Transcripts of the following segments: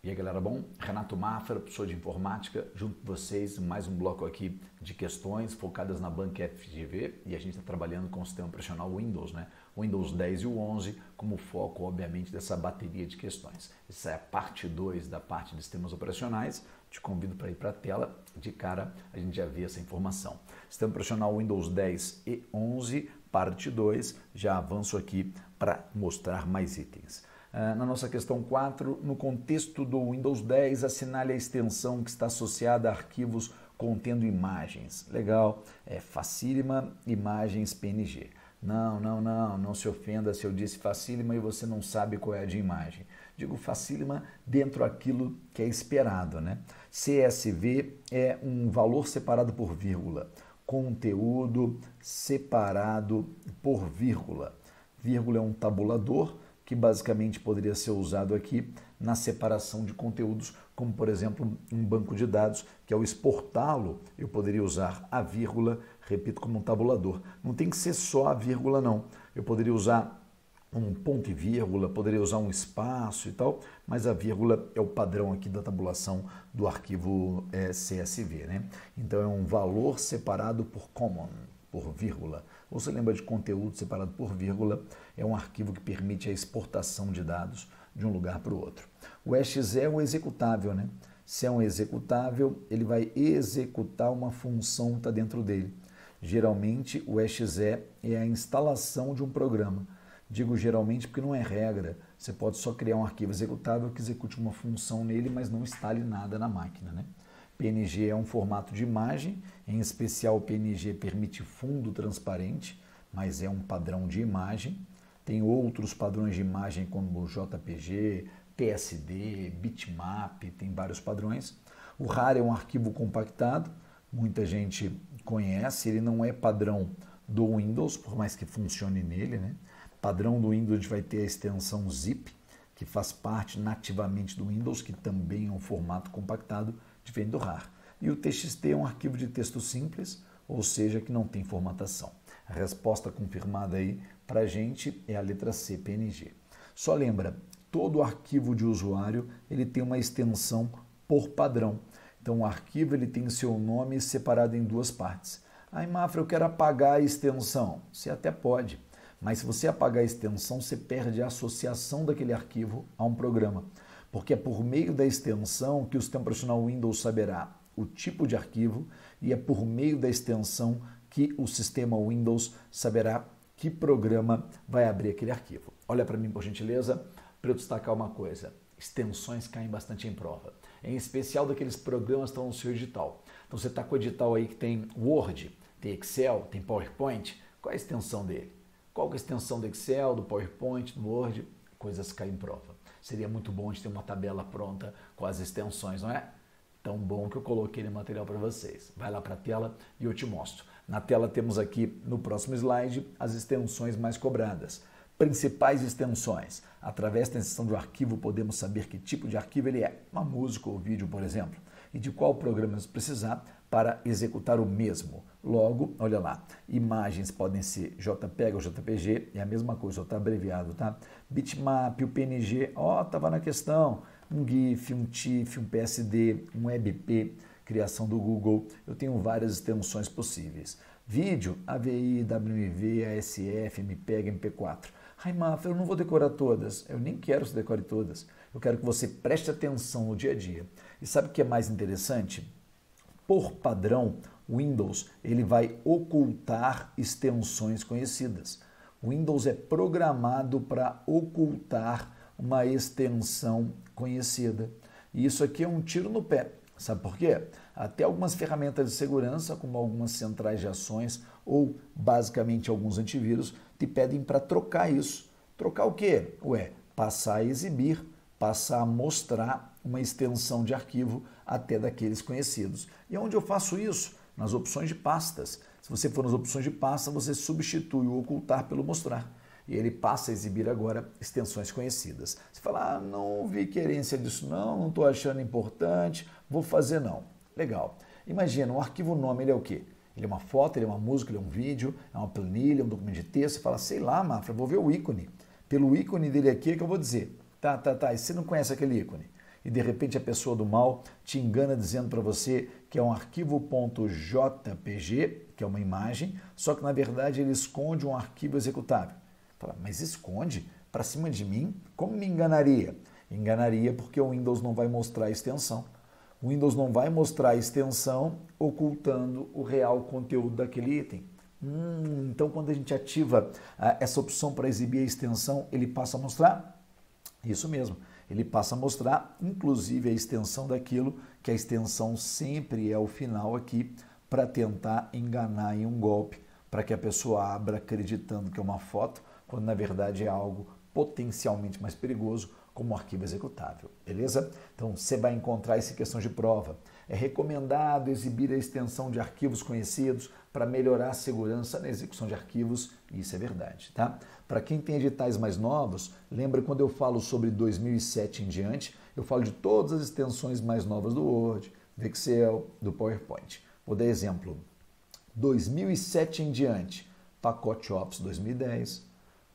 E aí galera, bom? Renato Mafra, professor de informática, junto com vocês, mais um bloco aqui de questões focadas na banca FGV e a gente está trabalhando com o sistema operacional Windows, né? Windows 10 e o 11 como foco, obviamente, dessa bateria de questões. Essa é a parte 2 da parte de sistemas operacionais. Te convido para ir para a tela, de cara a gente já vê essa informação. Sistema operacional Windows 10 e 11, parte 2, já avanço aqui para mostrar mais itens. Na nossa questão 4, no contexto do Windows 10, assinale a extensão que está associada a arquivos contendo imagens. Legal, é facílima, imagens PNG. Não se ofenda se eu disse facílima e você não sabe qual é a de imagem. Digo facílima dentro daquilo que é esperado, né? CSV é um valor separado por vírgula, conteúdo separado por vírgula. Vírgula é um tabulador, que basicamente poderia ser usado aqui na separação de conteúdos, como por exemplo um banco de dados, que ao exportá-lo eu poderia usar a vírgula, repito, como um tabulador. Não tem que ser só a vírgula não, eu poderia usar um ponto e vírgula, poderia usar um espaço e tal, mas a vírgula é o padrão aqui da tabulação do arquivo CSV, né? Então é um valor separado por common, por vírgula. Ou você lembra de conteúdo separado por vírgula, é um arquivo que permite a exportação de dados de um lugar para o outro. O exe é um executável, né? Se é um executável, ele vai executar uma função que está dentro dele. Geralmente, o exe é a instalação de um programa. Digo geralmente porque não é regra. Você pode só criar um arquivo executável que execute uma função nele, mas não instale nada na máquina, né? PNG é um formato de imagem, em especial o PNG permite fundo transparente, mas é um padrão de imagem. Tem outros padrões de imagem como JPG, PSD, bitmap, tem vários padrões. O RAR é um arquivo compactado, muita gente conhece, ele não é padrão do Windows, por mais que funcione nele, né? Padrão do Windows a gente vai ter a extensão zip, que faz parte nativamente do Windows, que também é um formato compactado, diferente do RAR. E o TXT é um arquivo de texto simples, ou seja, que não tem formatação. A resposta confirmada aí para a gente é a letra C, PNG. Só lembra, todo arquivo de usuário ele tem uma extensão por padrão. Então o arquivo ele tem seu nome separado em duas partes. Aí, Mafra, eu quero apagar a extensão. Você até pode, mas se você apagar a extensão, você perde a associação daquele arquivo a um programa. Porque é por meio da extensão que o sistema operacional Windows saberá o tipo de arquivo e é por meio da extensão que o sistema Windows saberá que programa vai abrir aquele arquivo. Olha para mim, por gentileza, para eu destacar uma coisa. Extensões caem bastante em prova, em especial daqueles programas que estão no seu edital. Então você está com o edital aí que tem Word, tem Excel, tem PowerPoint, qual é a extensão dele? Qual é a extensão do Excel, do PowerPoint, do Word? Coisas caem em prova. Seria muito bom de ter uma tabela pronta com as extensões, não é? Tão bom que eu coloquei no material para vocês. Vai lá para a tela e eu te mostro. Na tela temos aqui, no próximo slide, as extensões mais cobradas. Principais extensões. Através da extensão do arquivo, podemos saber que tipo de arquivo ele é. Uma música ou vídeo, por exemplo. E de qual programa vamos precisar para executar o mesmo. Logo, olha lá, imagens podem ser JPEG ou JPG, é a mesma coisa, só está abreviado, tá? Bitmap, o PNG, estava na questão, um GIF, um TIFF, um PSD, um EBP, criação do Google, eu tenho várias extensões possíveis. Vídeo, AVI, WMV, ASF, MPEG, MP4. Ai, Mafra, eu não vou decorar todas, eu nem quero que você decore todas, eu quero que você preste atenção no dia a dia. E sabe o que é mais interessante? Por padrão, o Windows ele vai ocultar extensões conhecidas. O Windows é programado para ocultar uma extensão conhecida. E isso aqui é um tiro no pé. Sabe por quê? Até algumas ferramentas de segurança, como algumas centrais de ações ou basicamente alguns antivírus, te pedem para trocar isso. Trocar o quê? Passar a exibir, passar a mostrar uma extensão de arquivo até daqueles conhecidos. E onde eu faço isso? Nas opções de pastas. Se você for nas opções de pasta, você substitui o ocultar pelo mostrar. E ele passa a exibir agora extensões conhecidas. Você fala, não vi querência disso não estou achando importante, vou fazer não. Legal. Imagina, um arquivo nome, ele é o quê? Ele é uma foto, ele é uma música, ele é um vídeo, é uma planilha, um documento de texto. Você fala, sei lá, Mafra, vou ver o ícone. Pelo ícone dele aqui é que eu vou dizer. Tá, e você não conhece aquele ícone? e de repente a pessoa do mal te engana dizendo para você que é um arquivo .jpg, que é uma imagem, só que na verdade ele esconde um arquivo executável. Fala, mas esconde? Para cima de mim? Como me enganaria? Enganaria porque o Windows não vai mostrar a extensão. O Windows não vai mostrar a extensão ocultando o real conteúdo daquele item. Então quando a gente ativa essa opção para exibir a extensão, ele passa a mostrar? Isso mesmo, ele passa a mostrar inclusive a extensão daquilo, que a extensão sempre é o final aqui para tentar enganar em um golpe, para que a pessoa abra acreditando que é uma foto, quando na verdade é algo potencialmente mais perigoso, como um arquivo executável, beleza? Então você vai encontrar essa questão de prova. É recomendado exibir a extensão de arquivos conhecidos para melhorar a segurança na execução de arquivos, e isso é verdade, tá? Para quem tem editais mais novos, lembra quando eu falo sobre 2007 em diante, eu falo de todas as extensões mais novas do Word, do Excel, do PowerPoint. Vou dar exemplo. 2007 em diante, pacote Office 2010,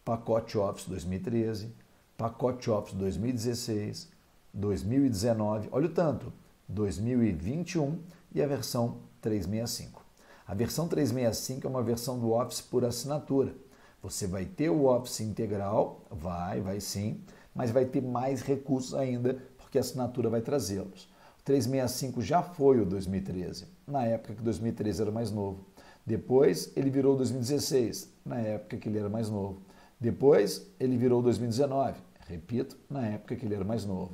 pacote Office 2013, pacote Office 2016, 2019, olha o tanto, 2021 e a versão 365. A versão 365 é uma versão do Office por assinatura. Você vai ter o Office integral, vai sim, mas vai ter mais recursos ainda, porque a assinatura vai trazê-los. O 365 já foi o 2013, na época que 2013 era mais novo. Depois ele virou 2016, na época que ele era mais novo. Depois ele virou 2019, repito, na época que ele era mais novo.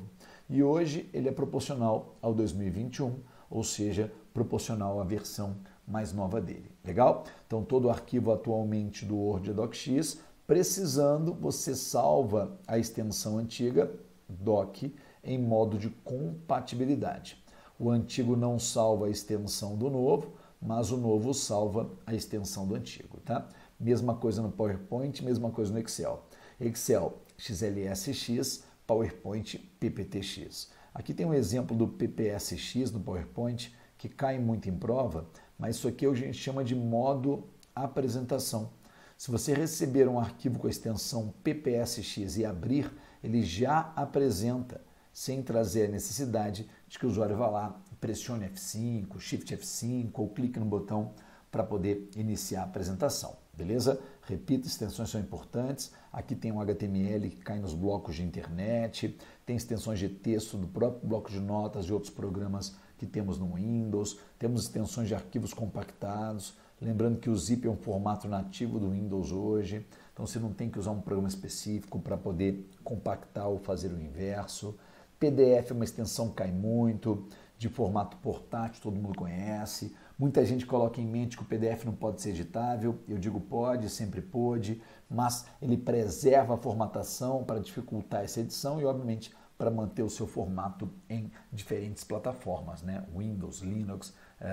E hoje ele é proporcional ao 2021, ou seja, proporcional à versão mais nova dele. Legal? Então todo o arquivo atualmente do Word é DocX, precisando, você salva a extensão antiga, doc, em modo de compatibilidade. O antigo não salva a extensão do novo, mas o novo salva a extensão do antigo, tá? Mesma coisa no PowerPoint, mesma coisa no Excel. Excel XLSX, PowerPoint PPTX. Aqui tem um exemplo do PPSX do PowerPoint que cai muito em prova, mas isso aqui a gente chama de modo apresentação. Se você receber um arquivo com a extensão PPSX e abrir, ele já apresenta, sem trazer a necessidade de que o usuário vá lá, pressione F5, Shift F5 ou clique no botão para poder iniciar a apresentação, beleza? Repito, extensões são importantes. Aqui tem um HTML que cai nos blocos de internet, tem extensões de texto do próprio bloco de notas de outros programas que temos no Windows, temos extensões de arquivos compactados, lembrando que o zip é um formato nativo do Windows hoje, então você não tem que usar um programa específico para poder compactar ou fazer o inverso. PDF é uma extensão que cai muito, de formato portátil, todo mundo conhece. Muita gente coloca em mente que o PDF não pode ser editável. Eu digo pode, sempre pôde, mas ele preserva a formatação para dificultar essa edição e, obviamente, para manter o seu formato em diferentes plataformas, né? Windows, Linux,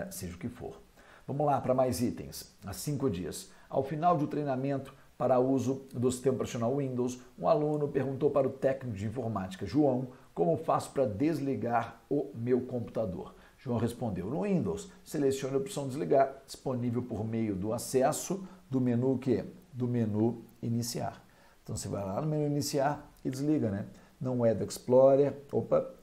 seja o que for. Vamos lá para mais itens. Há 5 dias. Ao final de um treinamento para uso do sistema operacional Windows, um aluno perguntou para o técnico de informática, João, como faço para desligar o meu computador. João respondeu, no Windows, selecione a opção desligar, disponível por meio do acesso do menu que? Do menu iniciar. Então você vai lá no menu iniciar e desliga, né? Não é do Explorer,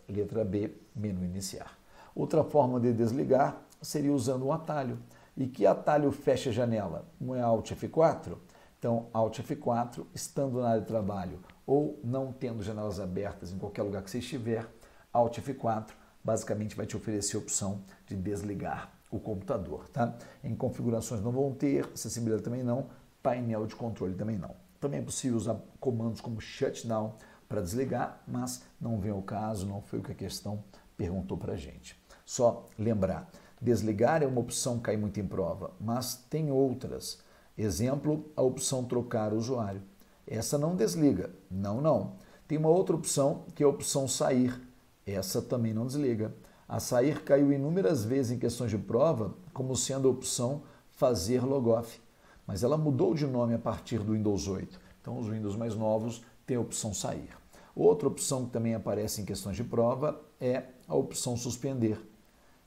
letra B, menu iniciar. Outra forma de desligar seria usando um atalho. E que atalho fecha a janela? Não é Alt F4? Então, Alt F4, estando na área de trabalho ou não tendo janelas abertas em qualquer lugar que você estiver, Alt F4 basicamente vai te oferecer a opção de desligar o computador, tá? Em configurações não vão ter, acessibilidade também não, painel de controle também não. Também é possível usar comandos como shutdown para desligar, mas não vem ao caso, não foi o que a questão perguntou para a gente. Só lembrar, desligar é uma opção que cai muito em prova, mas tem outras. Exemplo, a opção trocar o usuário. Essa não desliga, não. Tem uma outra opção que é a opção sair. Essa também não desliga. A sair caiu inúmeras vezes em questões de prova como sendo a opção fazer logoff. Mas ela mudou de nome a partir do Windows 8. Então os Windows mais novos têm a opção sair. Outra opção que também aparece em questões de prova é a opção suspender.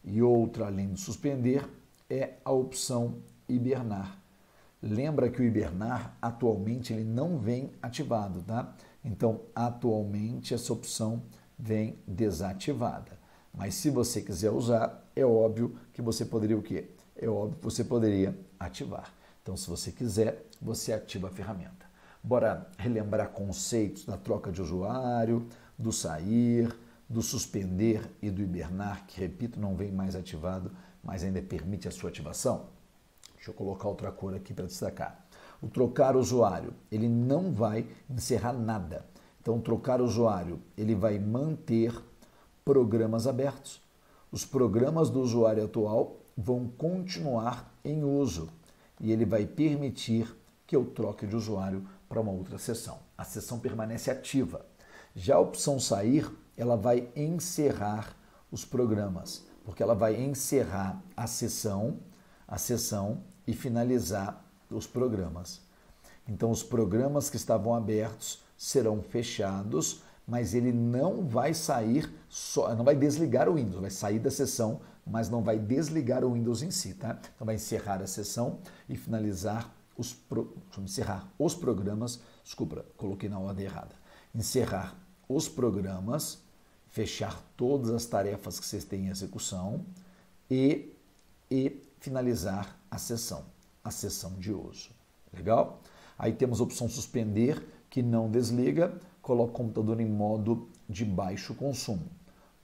E outra, além de suspender, é a opção hibernar. Lembra que o hibernar, atualmente, ele não vem ativado, tá? Então, atualmente, essa opção vem desativada. Mas se você quiser usar, é óbvio que você poderia o quê? É óbvio que você poderia ativar. Então, se você quiser, você ativa a ferramenta. Bora relembrar conceitos da troca de usuário, do sair, do suspender e do hibernar, que, repito, não vem mais ativado, mas ainda permite a sua ativação. Deixa eu colocar outra cor aqui para destacar. O trocar usuário, ele não vai encerrar nada. Então, trocar usuário, ele vai manter programas abertos. Os programas do usuário atual vão continuar em uso e ele vai permitir que eu troque de usuário para uma outra sessão. A sessão permanece ativa. Já a opção sair, ela vai encerrar os programas, porque ela vai encerrar a sessão e finalizar os programas. Então, os programas que estavam abertos serão fechados, mas ele não vai sair, não vai desligar o Windows, vai sair da sessão, mas não vai desligar o Windows em si, tá? Então, vai encerrar a sessão e finalizar encerrar os programas, desculpa, coloquei na ordem errada. Encerrar os programas, fechar todas as tarefas que vocês têm em execução e finalizar a sessão de uso. Legal? Aí temos a opção suspender, que não desliga, coloca o computador em modo de baixo consumo.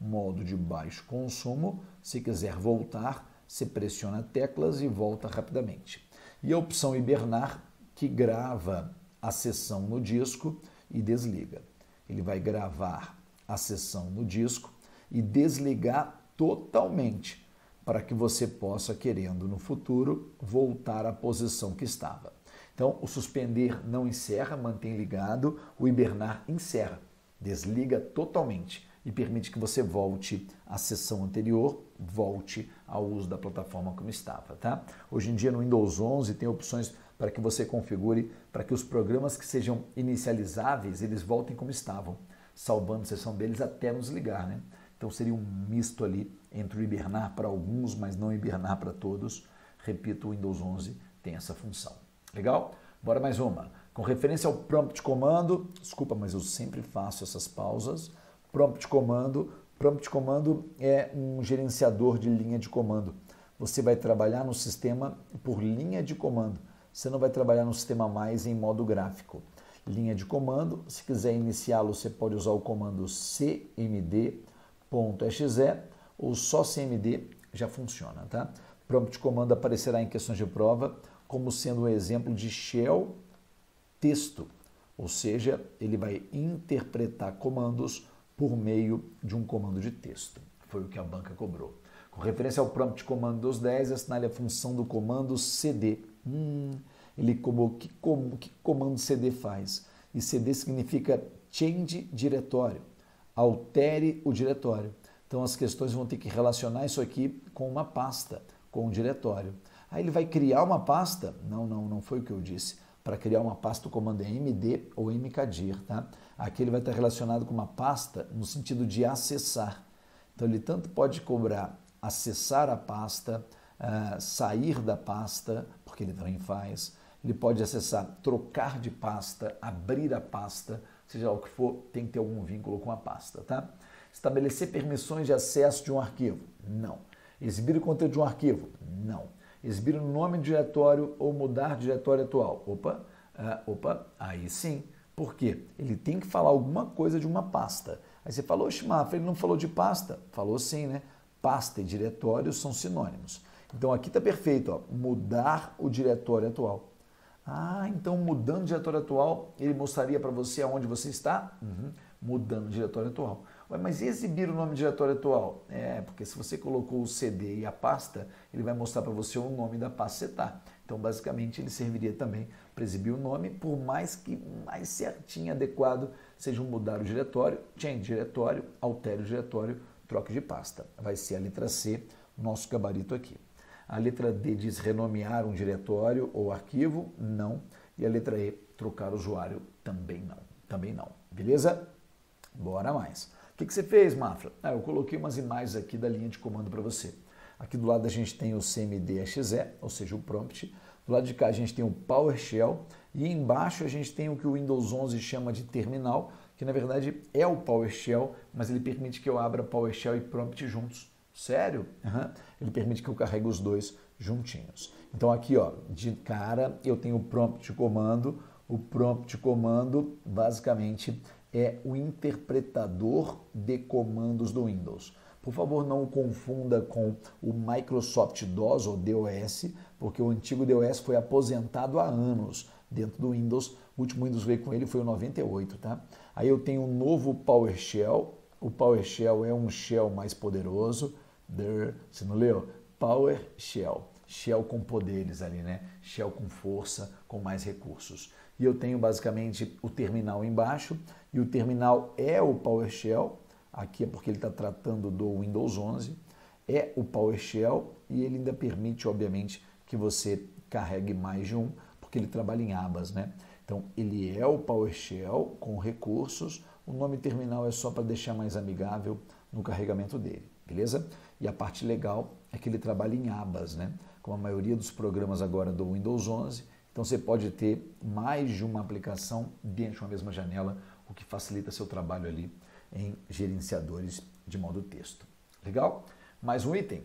Modo de baixo consumo, se quiser voltar, você pressiona teclas e volta rapidamente. E a opção hibernar, que grava a sessão no disco e desliga. Ele vai gravar a sessão no disco e desligar totalmente, para que você possa, querendo no futuro, voltar à posição que estava. Então, o suspender não encerra, mantém ligado, o hibernar encerra, desliga totalmente e permite que você volte à sessão anterior, volte ao uso da plataforma como estava, tá? Hoje em dia no Windows 11 tem opções para que você configure para que os programas que sejam inicializáveis, eles voltem como estavam, salvando a sessão deles até nos ligar, né? Então seria um misto ali entre o hibernar para alguns, mas não hibernar para todos. Repito, o Windows 11 tem essa função. Legal? Bora mais uma. Com referência ao prompt comando, desculpa, mas eu sempre faço essas pausas. Prompt comando é um gerenciador de linha de comando. Você vai trabalhar no sistema por linha de comando. Você não vai trabalhar no sistema mais em modo gráfico. Linha de comando, se quiser iniciá-lo, você pode usar o comando cmd.exe ou só cmd já funciona, tá? Prompt comando aparecerá em questões de prova como sendo um exemplo de shell texto, ou seja, ele vai interpretar comandos por meio de um comando de texto. Foi o que a banca cobrou. Com referência ao prompt comando dos 10, assinale a função do comando cd. Ele cobrou que comando cd faz? E cd significa change diretório, altere o diretório. Então as questões vão ter que relacionar isso aqui com uma pasta, com um diretório. Aí ele vai criar uma pasta? Não foi o que eu disse. Para criar uma pasta o comando é md ou mkdir, tá? Aqui ele vai estar relacionado com uma pasta no sentido de acessar. Então ele tanto pode cobrar acessar a pasta, sair da pasta, porque ele também faz. Ele pode acessar, trocar de pasta, abrir a pasta, seja lá o que for, tem que ter algum vínculo com a pasta, tá? Estabelecer permissões de acesso de um arquivo? Não. Exibir o conteúdo de um arquivo? Não. Exibir o nome do diretório ou mudar de diretório atual? Aí sim. Por quê? Ele tem que falar alguma coisa de uma pasta. Aí você falou, oxe, Mafra, ele não falou de pasta? Falou sim, né? Pasta e diretório são sinônimos. Então aqui está perfeito, ó, mudar o diretório atual. Então mudando o diretório atual, ele mostraria para você aonde você está? Mudando o diretório atual. Ué, mas e exibir o nome do diretório atual? Porque se você colocou o CD e a pasta, ele vai mostrar para você o nome da pasta que você está. Então, basicamente, ele serviria também para exibir o nome, por mais que mais certinho, adequado, seja mudar o diretório, change diretório, altere o diretório, troque de pasta. Vai ser a letra C, nosso gabarito aqui. A letra D diz renomear um diretório ou arquivo, não. E a letra E, trocar usuário, também não. Beleza? Bora mais. O que você fez, Mafra? Eu coloquei umas imagens aqui da linha de comando para você. Aqui do lado a gente tem o cmd.exe, ou seja, o prompt. Do lado de cá a gente tem o PowerShell. E embaixo a gente tem o que o Windows 11 chama de terminal, que na verdade é o PowerShell, mas ele permite que eu abra PowerShell e Prompt juntos. Sério? Uhum. Ele permite que eu carregue os dois juntinhos. Então aqui, ó, de cara eu tenho o prompt de comando. O prompt de comando basicamente é o interpretador de comandos do Windows. Por favor, não o confunda com o Microsoft DOS ou DOS, porque o antigo DOS foi aposentado há anos dentro do Windows. O último Windows veio com ele foi o 98, tá? Aí eu tenho um novo PowerShell. O PowerShell é um shell mais poderoso. Você não leu? PowerShell. Shell com poderes ali, né? Shell com força, com mais recursos. E eu tenho basicamente o terminal embaixo, e o terminal é o PowerShell, aqui é porque ele está tratando do Windows 11, é o PowerShell, e ele ainda permite, obviamente, que você carregue mais de um, porque ele trabalha em abas, né? Então, ele é o PowerShell com recursos, o nome terminal é só para deixar mais amigável no carregamento dele, beleza? E a parte legal é que ele trabalha em abas, né? Como a maioria dos programas agora do Windows 11, então você pode ter mais de uma aplicação dentro de uma mesma janela, o que facilita seu trabalho ali em gerenciadores de modo texto. Legal? Mais um item.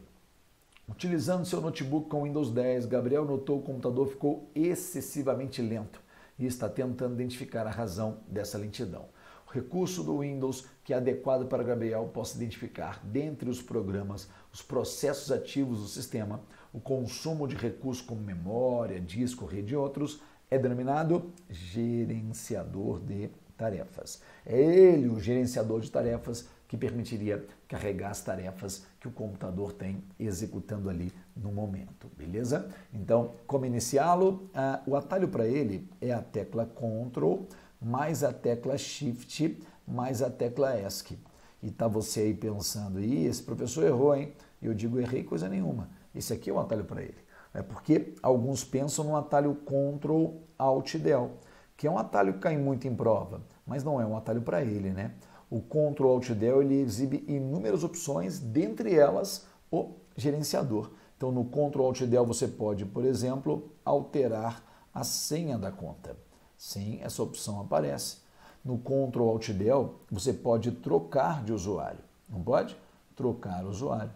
Utilizando seu notebook com Windows 10, Gabriel notou que o computador ficou excessivamente lento e está tentando identificar a razão dessa lentidão. O recurso do Windows que é adequado para Gabriel possa identificar, dentre os programas, os processos ativos do sistema, o consumo de recursos como memória, disco, rede e outros, é denominado gerenciador de tarefas. É ele, o gerenciador de tarefas, que permitiria carregar as tarefas que o computador tem executando ali no momento, beleza? Então, como iniciá-lo? O atalho para ele é a tecla Ctrl mais a tecla Shift mais a tecla ESC. E tá você aí pensando, esse professor errou, hein? Eu digo, errei coisa nenhuma. Esse aqui é o atalho para ele. É porque alguns pensam no atalho Ctrl Alt Del, que é um atalho que cai muito em prova, mas não é um atalho para ele, né? O Ctrl Alt Del ele exibe inúmeras opções, dentre elas o gerenciador. Então no Ctrl Alt Del você pode, por exemplo, alterar a senha da conta. Sim, essa opção aparece. No Ctrl Alt Del você pode trocar de usuário. Não pode? Trocar usuário.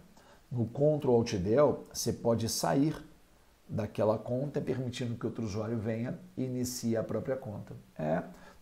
No Ctrl Alt Del você pode sair daquela conta, permitindo que outro usuário venha e inicie a própria conta.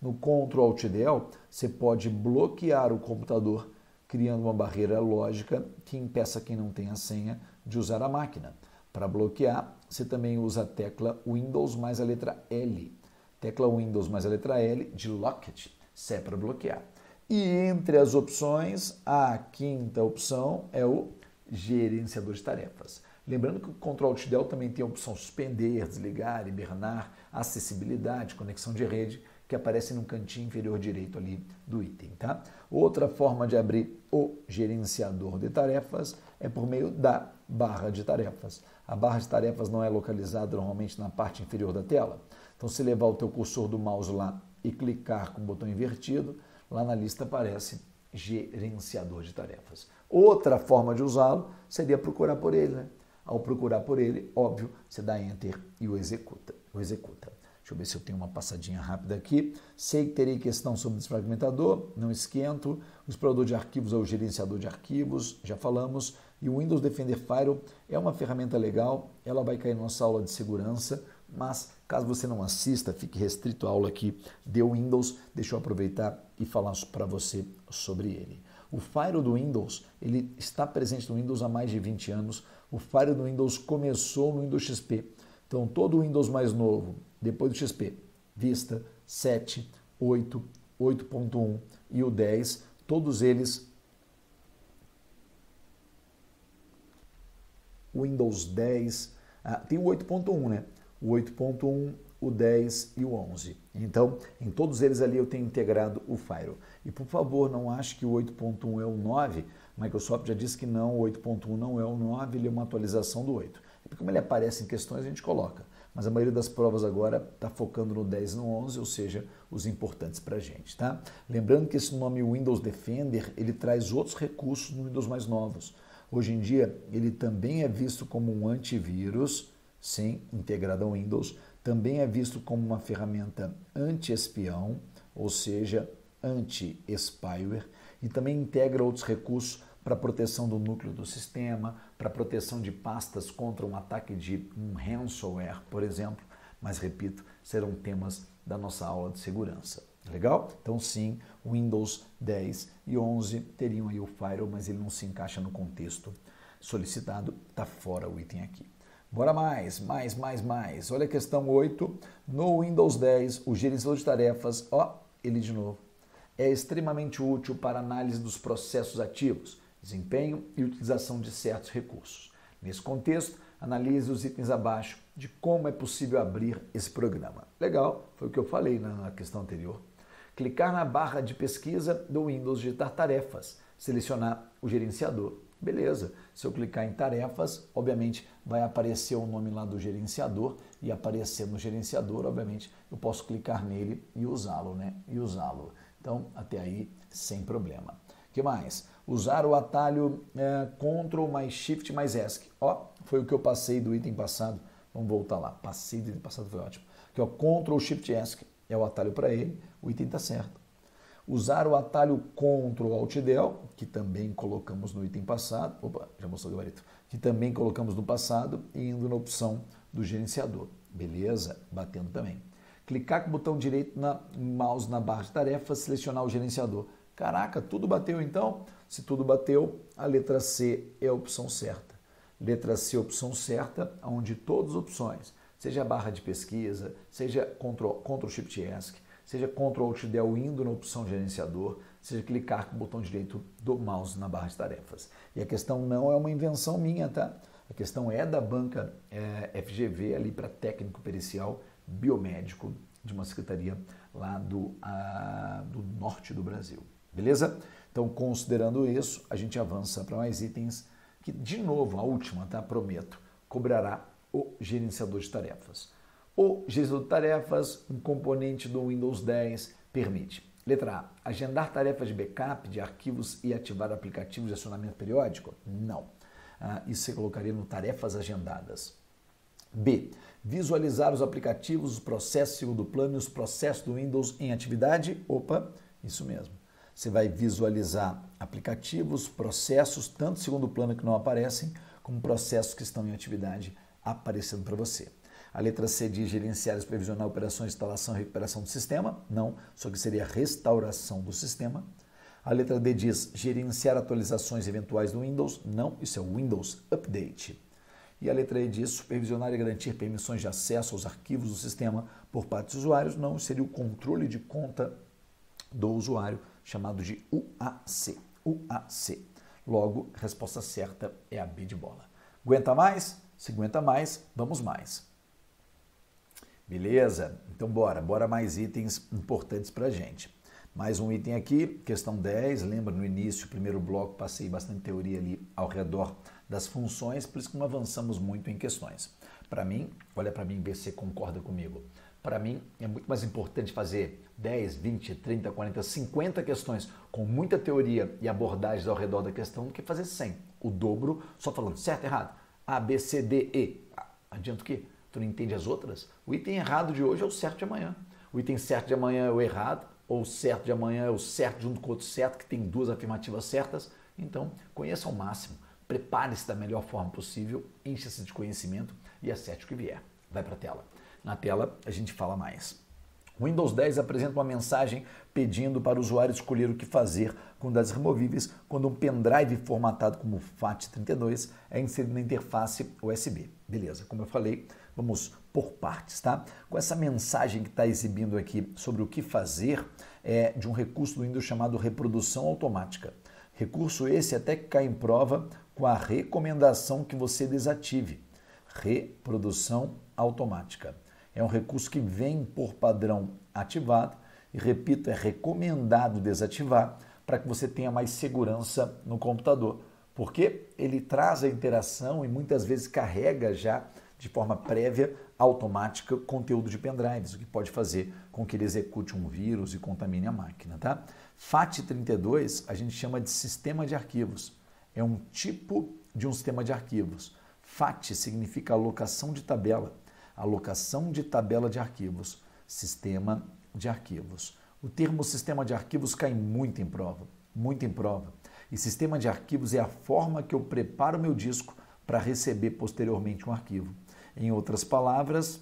No Ctrl Alt Del você pode bloquear o computador, criando uma barreira lógica que impeça quem não tem a senha de usar a máquina. Para bloquear, você também usa a tecla Windows mais a letra L. Tecla Windows mais a letra L de Locket, se é para bloquear. E entre as opções, a quinta opção é o gerenciador de tarefas. Lembrando que o Ctrl Alt Del também tem a opção suspender, desligar, hibernar, acessibilidade, conexão de rede, que aparece no cantinho inferior direito ali do item, tá? Outra forma de abrir o gerenciador de tarefas é por meio da barra de tarefas. A barra de tarefas não é localizada normalmente na parte inferior da tela. Então, se levar o teu cursor do mouse lá e clicar com o botão invertido, lá na lista aparece gerenciador de tarefas. Outra forma de usá-lo seria procurar por ele, né? Ao procurar por ele, óbvio, você dá Enter e o executa. Deixa eu ver se eu tenho uma passadinha rápida aqui. Sei que terei questão sobre desfragmentador, não esquento. O explorador de arquivos é o gerenciador de arquivos, já falamos. E o Windows Defender Firewall é uma ferramenta legal, ela vai cair na nossa aula de segurança, mas caso você não assista, fique restrito à aula aqui de Windows, deixa eu aproveitar e falar para você sobre ele. O Firewall do Windows, ele está presente no Windows há mais de 20 anos. O Firewall do Windows começou no Windows XP. Então, todo o Windows mais novo, depois do XP, Vista, 7, 8, 8.1 e o 10, todos eles, Windows 10, tem o 8.1, né? O 8.1, o 10 e o 11. Então, em todos eles ali eu tenho integrado o Firewall. E, por favor, não ache que o 8.1 é o 9. Microsoft já disse que não, o 8.1 não é o 9, ele é uma atualização do 8. E como ele aparece em questões, a gente coloca. Mas a maioria das provas agora está focando no 10 e no 11, ou seja, os importantes para a gente, tá? Lembrando que esse nome Windows Defender, ele traz outros recursos no Windows mais novos. Hoje em dia, ele também é visto como um antivírus, sim, integrado ao Windows, também é visto como uma ferramenta anti-espião, ou seja, anti-spyware e também integra outros recursos para proteção do núcleo do sistema, para proteção de pastas contra um ataque de um ransomware, por exemplo. Mas, repito, serão temas da nossa aula de segurança. Legal? Então, sim, o Windows 10 e 11 teriam aí o Firewall, mas ele não se encaixa no contexto solicitado, está fora o item aqui. Bora mais. Olha a questão 8. No Windows 10, o gerenciador de tarefas, ele de novo, é extremamente útil para análise dos processos ativos, desempenho e utilização de certos recursos. Nesse contexto, analise os itens abaixo de como é possível abrir esse programa. Legal, foi o que eu falei na questão anterior. Clicar na barra de pesquisa do Windows, digitar tarefas, selecionar o gerenciador. Beleza, se eu clicar em tarefas, obviamente vai aparecer o nome lá do gerenciador e aparecer no gerenciador, obviamente eu posso clicar nele e usá-lo, né? Então, até aí, sem problema. O que mais? Usar o atalho Ctrl mais Shift mais ESC. Foi o que eu passei do item passado. Vamos voltar lá. Passei do item passado, foi ótimo. Aqui, Ctrl Shift ESC é o atalho para ele. O item está certo. Usar o atalho Ctrl Alt Del, que também colocamos no item passado. Opa, já mostrou o gabarito. Que também colocamos no passado e indo na opção do gerenciador. Beleza? Batendo também. Clicar com o botão direito no mouse na barra de tarefas, selecionar o gerenciador. Caraca, tudo bateu então? Se tudo bateu, a letra C é a opção certa. Letra C é a opção certa, onde todas as opções, seja a barra de pesquisa, seja Ctrl Shift ESC, seja Ctrl Alt Del indo na opção gerenciador, seja clicar com o botão direito do mouse na barra de tarefas. E a questão não é uma invenção minha, tá? A questão é da banca FGV, ali para técnico pericial biomédico de uma secretaria lá do norte do Brasil. Beleza? Então, considerando isso, a gente avança para mais itens que, de novo, a última, tá? Prometo, cobrará o gerenciador de tarefas. O gerenciador de tarefas, um componente do Windows 10, permite. Letra A. Agendar tarefas de backup de arquivos e ativar aplicativos de acionamento periódico? Não. Isso você colocaria no tarefas agendadas. B. Visualizar os aplicativos, os processos segundo plano e os processos do Windows em atividade? Opa, isso mesmo. Você vai visualizar aplicativos, processos, tanto segundo plano que não aparecem, como processos que estão em atividade aparecendo para você. A letra C diz gerenciar e supervisionar operações de instalação e recuperação do sistema? Não, só que seria restauração do sistema. A letra D diz gerenciar atualizações eventuais do Windows? Não, isso é o Windows Update. E a letra E diz supervisionar e garantir permissões de acesso aos arquivos do sistema por parte dos usuários? Não, seria o controle de conta do usuário, chamado de UAC. UAC. Logo, a resposta certa é a B de bola. Aguenta mais? Se aguenta mais, vamos mais. Beleza? Então bora mais itens importantes para a gente. Mais um item aqui, questão 10, lembra no início, primeiro bloco, passei bastante teoria ali ao redor das funções, por isso que não avançamos muito em questões. Para mim, olha para mim, vê se você concorda comigo. Para mim, é muito mais importante fazer 10, 20, 30, 40, 50 questões com muita teoria e abordagens ao redor da questão do que fazer 100. O dobro, só falando certo, errado. A, B, C, D, E. Adianta o quê? Tu não entende as outras? O item errado de hoje é o certo de amanhã. O item certo de amanhã é o errado, ou o certo de amanhã é o certo junto com o outro certo, que tem duas afirmativas certas. Então, conheça ao máximo. Prepare-se da melhor forma possível, encha-se de conhecimento e acerte o que vier. Vai para a tela. Na tela, a gente fala mais. O Windows 10 apresenta uma mensagem pedindo para o usuário escolher o que fazer com dados removíveis quando um pendrive formatado como FAT32 é inserido na interface USB. Beleza, como eu falei, vamos por partes, tá? Com essa mensagem que está exibindo aqui sobre o que fazer, é de um recurso do Windows chamado reprodução automática. Recurso esse até que cai em prova com a recomendação que você desative. Reprodução automática. É um recurso que vem por padrão ativado e, repito, é recomendado desativar para que você tenha mais segurança no computador, porque ele traz a interação e muitas vezes carrega já de forma prévia, automática, conteúdo de pendrives, o que pode fazer com que ele execute um vírus e contamine a máquina, tá? FAT32 a gente chama de sistema de arquivos. É um tipo de um sistema de arquivos. FAT significa alocação de tabela. Alocação de tabela de arquivos. Sistema de arquivos. O termo sistema de arquivos cai muito em prova, muito em prova. E sistema de arquivos é a forma que eu preparo o meu disco para receber posteriormente um arquivo. Em outras palavras,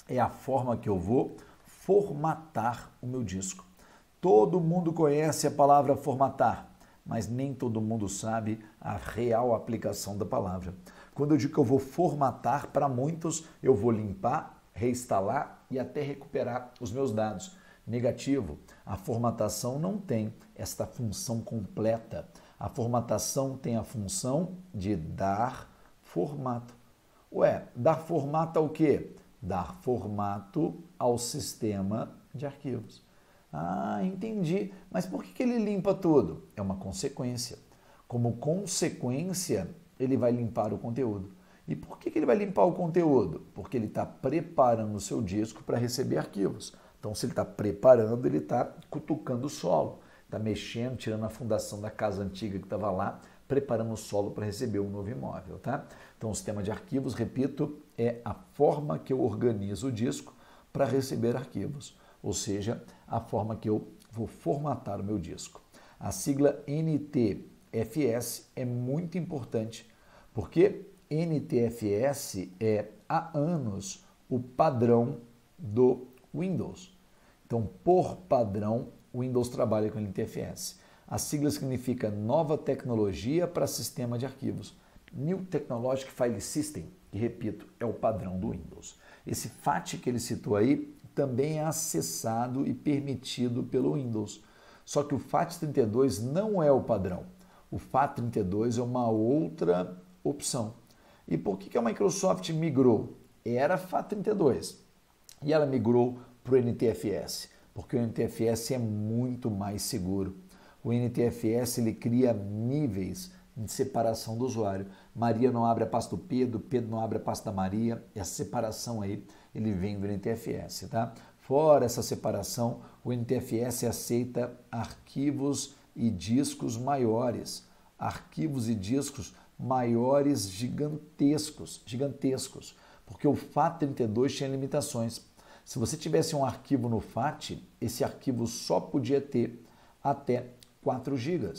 é a forma que eu vou formatar o meu disco. Todo mundo conhece a palavra formatar, mas nem todo mundo sabe a real aplicação da palavra. Quando eu digo que eu vou formatar, para muitos eu vou limpar, reinstalar e até recuperar os meus dados. Negativo, a formatação não tem esta função completa. A formatação tem a função de dar formato. Ué, dar formato ao quê? Dar formato ao sistema de arquivos. Ah, entendi. Mas por que ele limpa tudo? É uma consequência. Como consequência, ele vai limpar o conteúdo. E por que ele vai limpar o conteúdo? Porque ele está preparando o seu disco para receber arquivos. Então, se ele está preparando, ele está cutucando o solo, está mexendo, tirando a fundação da casa antiga que estava lá, preparando o solo para receber um novo imóvel, tá? Então, o sistema de arquivos, repito, é a forma que eu organizo o disco para receber arquivos, ou seja, a forma que eu vou formatar o meu disco. A sigla NTFS é muito importante, porque NTFS é, há anos, o padrão do Windows. Então, por padrão, o Windows trabalha com NTFS. A sigla significa Nova Tecnologia para Sistema de Arquivos. New Technologic File System, que, repito, é o padrão do Windows. Esse FAT que ele citou aí também é acessado e permitido pelo Windows. Só que o FAT32 não é o padrão. O FAT32 é uma outra opção. E por que a Microsoft migrou? Era FAT32 e ela migrou para o NTFS, porque o NTFS é muito mais seguro. O NTFS ele cria níveis de separação do usuário. Maria não abre a pasta do Pedro, Pedro não abre a pasta da Maria. Essa separação aí, ele vem do NTFS, tá? Fora essa separação, o NTFS aceita arquivos e discos maiores. Arquivos e discos maiores gigantescos, porque o FAT32 tinha limitações. Se você tivesse um arquivo no FAT, esse arquivo só podia ter até 4 GB,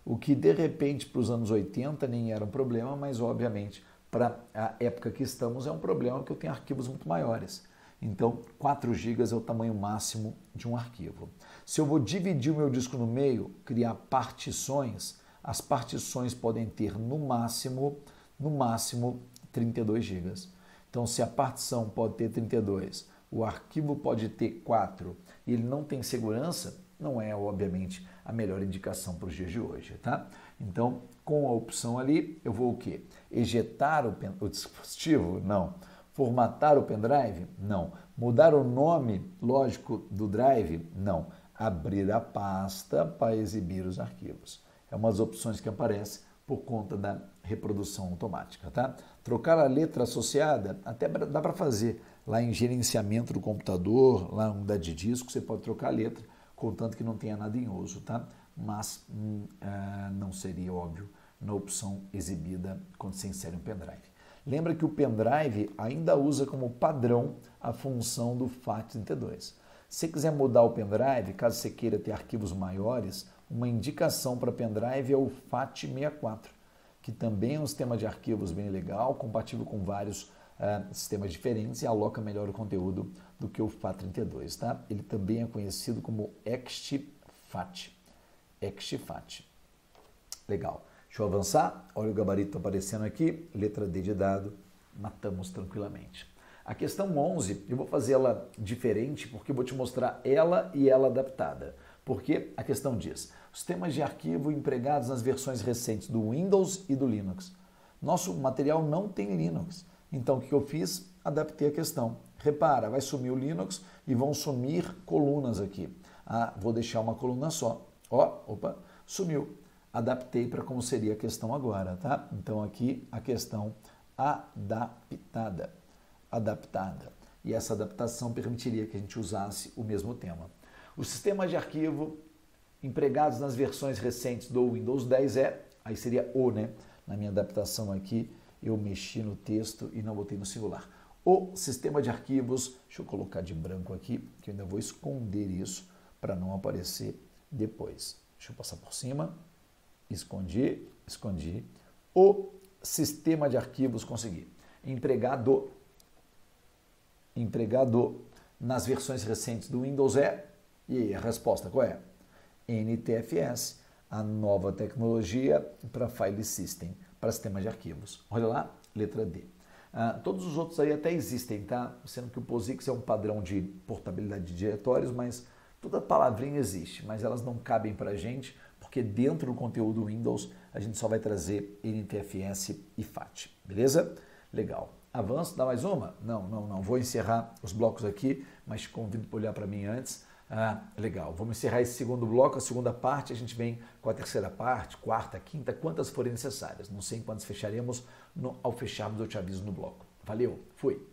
o que de repente para os anos 80 nem era um problema, mas obviamente para a época que estamos é um problema porque eu tenho arquivos muito maiores. Então 4 GB é o tamanho máximo de um arquivo. Se eu vou dividir o meu disco no meio, criar partições, as partições podem ter no máximo 32 GB. Então se a partição pode ter 32, o arquivo pode ter 4 e ele não tem segurança, não é, obviamente, a melhor indicação para os dias de hoje, tá? Então, com a opção ali, eu vou o quê? Ejetar o dispositivo? Não. Formatar o pendrive? Não. Mudar o nome, lógico, do drive? Não. Abrir a pasta para exibir os arquivos. É uma das opções que aparece por conta da reprodução automática, tá? Trocar a letra associada, até dá para fazer. Lá em gerenciamento do computador, lá na unidade de disco, você pode trocar a letra, contanto que não tenha nada em uso, tá? Mas não seria óbvio na opção exibida quando você insere um pendrive. Lembra que o pendrive ainda usa como padrão a função do FAT32. Se você quiser mudar o pendrive, caso você queira ter arquivos maiores, uma indicação para pendrive é o FAT64, que também é um sistema de arquivos bem legal, compatível com vários sistemas diferentes e aloca melhor o conteúdo do que o FAT32, tá? Ele também é conhecido como EXT-FAT. EXT-FAT. Legal. Deixa eu avançar. Olha o gabarito aparecendo aqui. Letra D de dado. Matamos tranquilamente. A questão 11, eu vou fazer ela diferente porque eu vou te mostrar ela e ela adaptada. Porque a questão diz, sistemas de arquivo empregados nas versões recentes do Windows e do Linux. Nosso material não tem Linux. Então, o que eu fiz? Adaptei a questão. Repara, vai sumir o Linux e vão sumir colunas aqui. Vou deixar uma coluna só. Opa, sumiu. Adaptei para como seria a questão agora, tá? Então, aqui a questão adaptada. E essa adaptação permitiria que a gente usasse o mesmo tema. Os sistemas de arquivo empregados nas versões recentes do Windows 10 aí seria o, né? Na minha adaptação aqui, eu mexi no texto e não botei no singular. O sistema de arquivos, deixa eu colocar de branco aqui, que eu ainda vou esconder isso, para não aparecer depois. Deixa eu passar por cima. Escondi. O sistema de arquivos consegui. Empregado nas versões recentes do Windows é, e aí, a resposta qual é? NTFS, a nova tecnologia para File System, para sistema de arquivos. Olha lá, letra D. Todos os outros aí até existem, tá? Sendo que o POSIX é um padrão de portabilidade de diretórios, mas toda palavrinha existe, mas elas não cabem para a gente, porque dentro do conteúdo Windows a gente só vai trazer NTFS e FAT, beleza? Legal. Avanço, dá mais uma? Não. Vou encerrar os blocos aqui, mas te convido para olhar para mim antes. Legal. Vamos encerrar esse segundo bloco, a segunda parte, a gente vem com a terceira parte, quarta, quinta, quantas forem necessárias. Não sei quantas fecharemos, ao fecharmos eu te aviso no bloco. Valeu, fui!